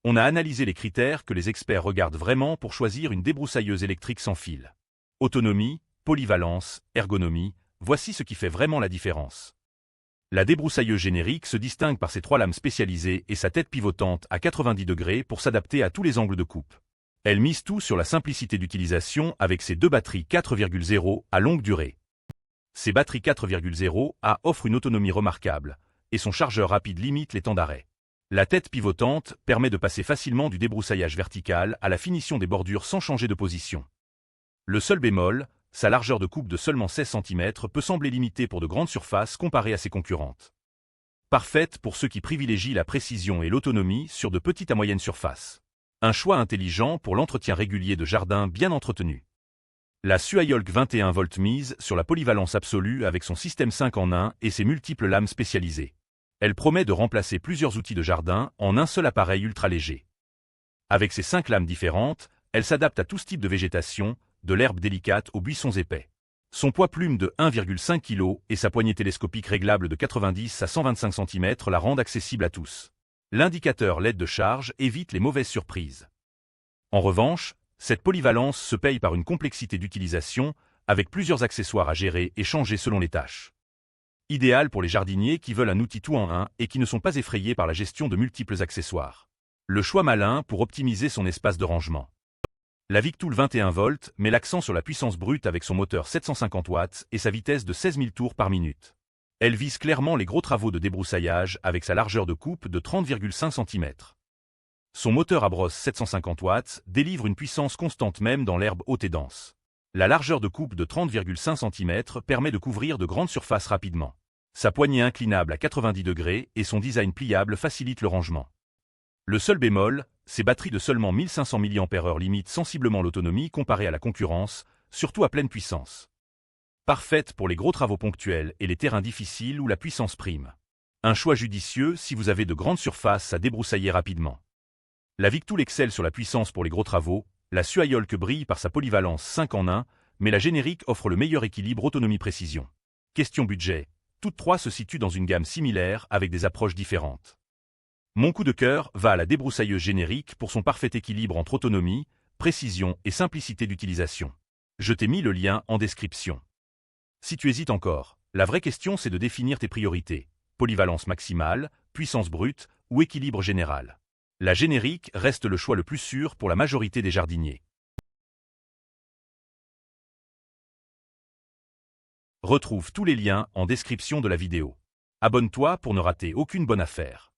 On a analysé les critères que les experts regardent vraiment pour choisir une débroussailleuse électrique sans fil. Autonomie, polyvalence, ergonomie, voici ce qui fait vraiment la différence. La débroussailleuse générique se distingue par ses 3 lames spécialisées et sa tête pivotante à 90 degrés pour s'adapter à tous les angles de coupe. Elle mise tout sur la simplicité d'utilisation avec ses 2 batteries 4,0 à longue durée. Ces batteries 4,0 à offrent une autonomie remarquable, et son chargeur rapide limite les temps d'arrêt. La tête pivotante permet de passer facilement du débroussaillage vertical à la finition des bordures sans changer de position. Le seul bémol, sa largeur de coupe de seulement 16 cm peut sembler limitée pour de grandes surfaces comparée à ses concurrentes. Parfaite pour ceux qui privilégient la précision et l'autonomie sur de petites à moyennes surfaces. Un choix intelligent pour l'entretien régulier de jardins bien entretenus. La Suayolk 21 volts mise sur la polyvalence absolue avec son système 5 en 1 et ses multiples lames spécialisées. Elle promet de remplacer plusieurs outils de jardin en un seul appareil ultra léger. Avec ses 5 lames différentes, elle s'adapte à tout type de végétation, de l'herbe délicate aux buissons épais. Son poids plume de 1,5 kg et sa poignée télescopique réglable de 90 à 125 cm la rendent accessible à tous. L'indicateur LED de charge évite les mauvaises surprises. En revanche, cette polyvalence se paye par une complexité d'utilisation, avec plusieurs accessoires à gérer et changer selon les tâches. Idéal pour les jardiniers qui veulent un outil tout en un et qui ne sont pas effrayés par la gestion de multiples accessoires. Le choix malin pour optimiser son espace de rangement. La Victool 21 volts met l'accent sur la puissance brute avec son moteur 750 watts et sa vitesse de 16 000 tours par minute. Elle vise clairement les gros travaux de débroussaillage avec sa largeur de coupe de 30,5 cm. Son moteur à brosse 750 watts délivre une puissance constante même dans l'herbe haute et dense. La largeur de coupe de 30,5 cm permet de couvrir de grandes surfaces rapidement. Sa poignée inclinable à 90 degrés et son design pliable facilitent le rangement. Le seul bémol, ces batteries de seulement 1500 mAh limitent sensiblement l'autonomie comparée à la concurrence, surtout à pleine puissance. Parfaite pour les gros travaux ponctuels et les terrains difficiles où la puissance prime. Un choix judicieux si vous avez de grandes surfaces à débroussailler rapidement. La Victool excelle sur la puissance pour les gros travaux, la Suayolk brille par sa polyvalence 5 en 1, mais la générique offre le meilleur équilibre autonomie-précision. Question budget, toutes 3 se situent dans une gamme similaire avec des approches différentes. Mon coup de cœur va à la débroussailleuse générique pour son parfait équilibre entre autonomie, précision et simplicité d'utilisation. Je t'ai mis le lien en description. Si tu hésites encore, la vraie question c'est de définir tes priorités. Polyvalence maximale, puissance brute ou équilibre général. La générique reste le choix le plus sûr pour la majorité des jardiniers. Retrouve tous les liens en description de la vidéo. Abonne-toi pour ne rater aucune bonne affaire.